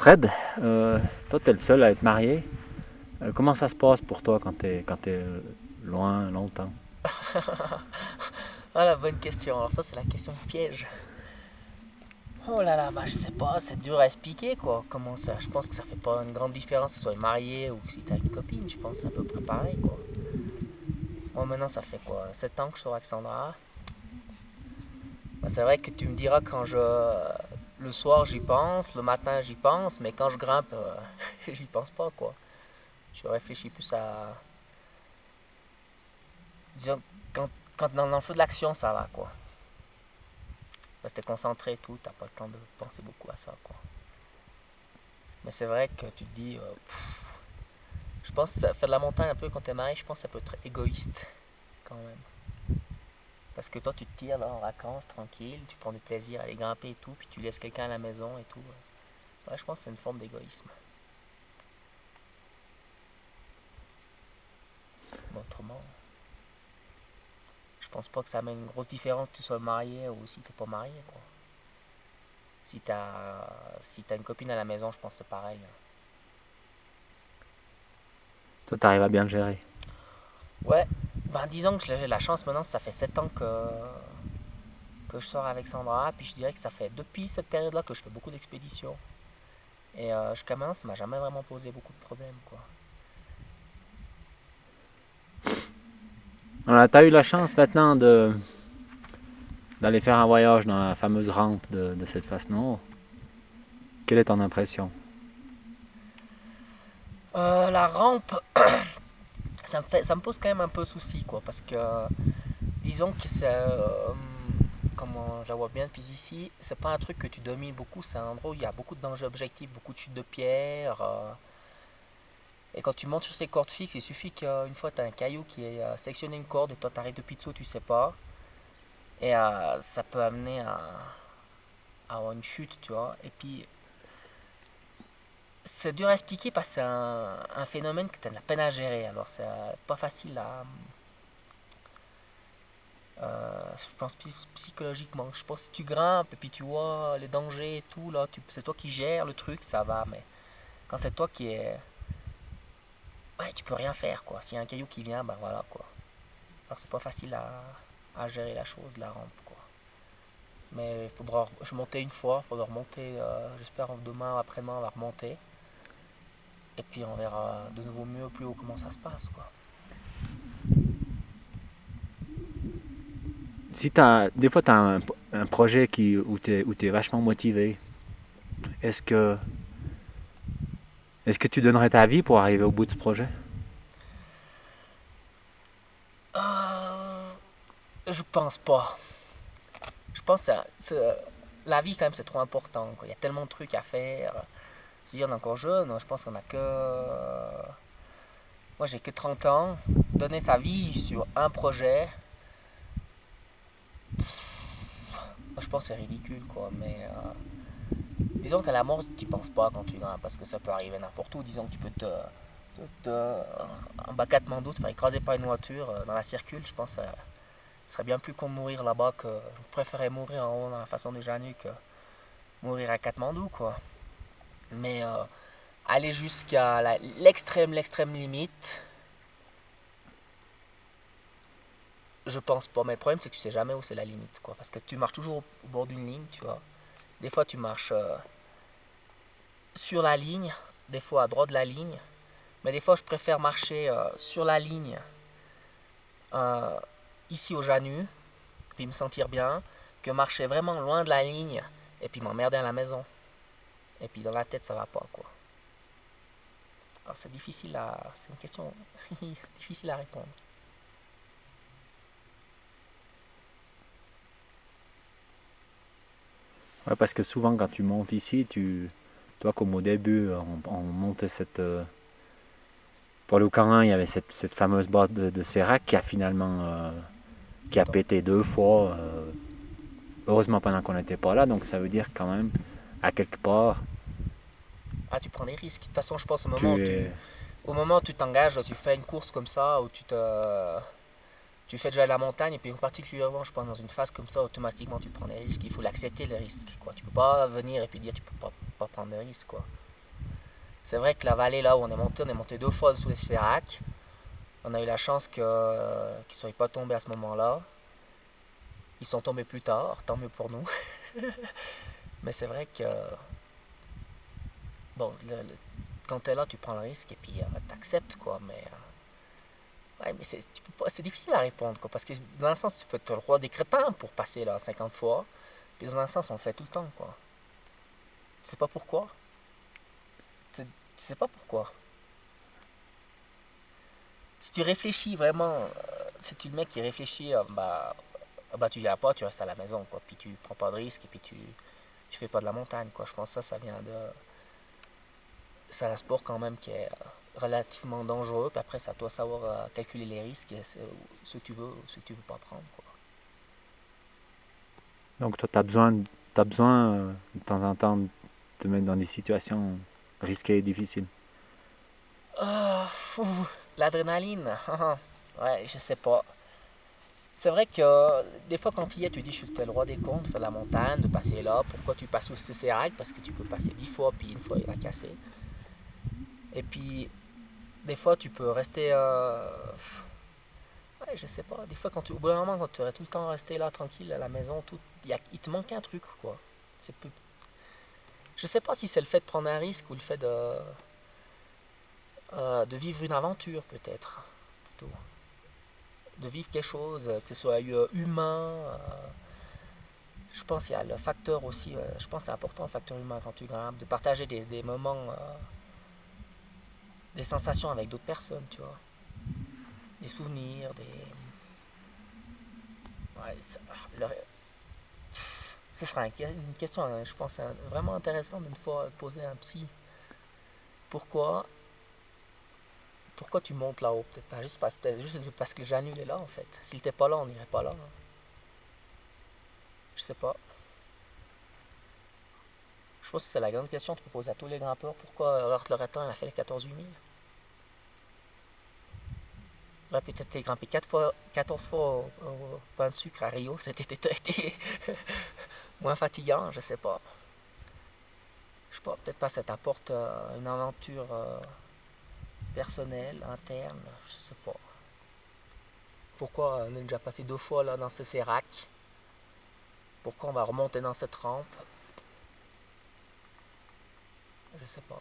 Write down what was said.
Fred, toi, tu es le seul à être marié. Comment ça se passe pour toi quand t'es loin, longtemps? Ah la bonne question. Alors ça c'est la question piège. Oh là là, bah je sais pas, c'est dur à expliquer quoi. Comment ça? Je pense que ça fait pas une grande différence que tu sois marié ou que si t'as une copine. Je pense que c'est à peu près pareil quoi. Moi maintenant ça fait quoi 7 ans que je suis avec Sandra. Bah, c'est vrai que tu me diras quand je... Le soir j'y pense, le matin j'y pense, mais quand je grimpe, j'y pense pas quoi. Je réfléchis plus à... Disons, quand dans le feu de l'action ça va quoi. Parce que t'es concentré et tout, t'as pas le temps de penser beaucoup à ça quoi. Mais c'est vrai que tu te dis, je pense que ça faire de la montagne un peu quand t'es marié, je pense que ça peut être égoïste quand même. Parce que toi tu te tires là en vacances, tranquille, tu prends du plaisir à aller grimper et tout, puis tu laisses quelqu'un à la maison et tout. Ouais, je pense que c'est une forme d'égoïsme. Mais autrement, je pense pas que ça met une grosse différence que tu sois marié ou si t'es pas marié quoi. Si t'as une copine à la maison, je pense que c'est pareil. Toi, tu arrives à bien le gérer. Ouais, ben disons que j'ai la chance maintenant, ça fait 7 ans que je sors avec Sandra, puis je dirais que ça fait depuis cette période-là que je fais beaucoup d'expéditions. Et jusqu'à maintenant, ça m'a jamais vraiment posé beaucoup de problèmes, quoi. Voilà, tu as eu la chance maintenant d'aller faire un voyage dans la fameuse rampe de cette face nord. Quelle est ton impression? La rampe, ça me pose quand même un peu souci, quoi, parce que disons que c'est, comment je la vois bien depuis ici, c'est pas un truc que tu domines beaucoup, c'est un endroit où il y a beaucoup de dangers objectifs, beaucoup de chutes de pierres. Et quand tu montes sur ces cordes fixes, il suffit qu'une fois tu as un caillou qui est sectionné une corde et toi tu arrives depuis dessous, tu sais pas. Et ça peut amener à une chute, tu vois. Et puis c'est dur à expliquer parce que c'est un phénomène que tu as de la peine à gérer. Alors c'est pas facile à... je pense psychologiquement. Je pense que si tu grimpes et puis tu vois les dangers et tout, là, c'est toi qui gères le truc, ça va. Mais quand c'est toi qui est... Ouais, tu peux rien faire, quoi. S'il y a un caillou qui vient, ben voilà, quoi. Alors c'est pas facile à gérer la chose, la rampe, quoi. Mais il faudra... Je montais une fois, il faudra remonter, j'espère demain ou après-demain on va remonter. Et puis on verra de nouveau mieux, plus haut comment ça se passe, quoi. Si des fois, tu as un projet où tu es vachement motivé, est-ce que, est-ce que tu donnerais ta vie pour arriver au bout de ce projet? Euh, je pense pas. Je pense que la vie, quand même, c'est trop important, quoi. Il y a tellement de trucs à faire. C'est-à-dire, on est encore jeune, je pense qu'on a que. Moi, j'ai que 30 ans. Donner sa vie sur un projet, moi, je pense que c'est ridicule, quoi. Mais disons qu'à la mort, tu n'y penses pas quand tu grimpes, parce que ça peut arriver n'importe où. Disons que tu peux en bas Katmandou, te faire écraser par une voiture dans la circule. Je pense que ce serait bien plus con de mourir là-bas que. Je préférerais mourir en haut dans la façon de Janu que mourir à Katmandou, quoi. Mais aller jusqu'à l'extrême limite, je pense pas. Mais le problème, c'est que tu sais jamais où c'est la limite, quoi. Parce que tu marches toujours au bord d'une ligne, tu vois. Des fois, tu marches sur la ligne, des fois à droite de la ligne. Mais des fois, je préfère marcher sur la ligne, euh, ici au Janu, puis me sentir bien, que marcher vraiment loin de la ligne et puis m'emmerder à la maison. Et puis dans la tête, ça va pas, quoi. Alors c'est difficile à... C'est une question difficile à répondre. Ouais, parce que souvent, quand tu montes ici, toi, comme au début, on montait pour le Carin, il y avait cette fameuse base de Sérac qui a finalement qui a Donc, pété deux fois. Heureusement pendant qu'on n'était pas là, donc ça veut dire quand même, à quelque part, ah, tu prends des risques. De toute façon, je pense tu es... au moment où tu t'engages, tu fais une course comme ça, où tu fais déjà la montagne, et puis particulièrement, je pense, dans une phase comme ça, automatiquement, tu prends des risques. Il faut l'accepter, les risques, quoi. Tu peux pas venir et puis dire tu peux pas prendre des risques, quoi. C'est vrai que la vallée là où on est monté 2 fois sous les Sérac. On a eu la chance qu'ils ne soient pas tombés à ce moment-là. Ils sont tombés plus tard, tant mieux pour nous. Mais c'est vrai que, bon, quand tu es là, tu prends le risque et puis t'acceptes, quoi. Mais, ouais, mais c'est difficile à répondre, quoi. Parce que dans un sens, tu peux être le roi des crétins pour passer là 50 fois. Puis dans un sens, on le fait tout le temps, quoi. Tu sais pas pourquoi. Tu sais pas pourquoi. Si tu réfléchis vraiment, si tu es le mec qui réfléchit, bah tu viens pas, tu restes à la maison, quoi. Puis tu prends pas de risque et puis tu fais pas de la montagne, quoi. Je pense que ça vient de. C'est un sport quand même qui est relativement dangereux. Puis après, c'est à toi de savoir calculer les risques et ce que tu veux ou ce que tu veux pas prendre, quoi. Donc toi, t'as besoin de temps en temps de te mettre dans des situations risquées et difficiles. L'adrénaline, ouais, je sais pas. C'est vrai que des fois, quand tu y es, tu dis, je suis le roi des comptes, de faire la montagne, de passer là. Pourquoi tu passes au CCR? Parce que tu peux passer 10 fois, puis une fois, il va casser. Et puis, des fois, tu peux rester. Ouais, je sais pas. Des fois, au bout d'un moment, quand tu restes tout le temps resté là, tranquille, à la maison, il te manque un truc, quoi. C'est peu- Je sais pas si c'est le fait de prendre un risque ou le fait de vivre une aventure, peut-être. Plutôt. De vivre quelque chose, que ce soit humain. Je pense qu'il y a le facteur aussi. Je pense que c'est important le facteur humain quand tu grimpes, de partager des moments, des sensations avec d'autres personnes, tu vois. Des souvenirs, des. Ouais, ce sera une question, je pense, vraiment intéressante une fois poser à un psy. Pourquoi, pourquoi tu montes là-haut? Peut-être juste parce que Janul est là, en fait. S'il n'était pas là, on n'irait pas là, hein. Je sais pas. Je pense que c'est la grande question que tu peux poser à tous les grimpeurs. Pourquoi Robert Loretin a fait les 14 000? Ouais, peut-être t'es grimpé 14 fois au pain de sucre à Rio, c'était été moins fatigant, je sais pas. Je sais pas, peut-être pas ça t'apporte une aventure personnelle, interne, je sais pas. Pourquoi on est déjà passé 2 fois là dans ces séracs? Pourquoi on va remonter dans cette rampe? Je sais pas.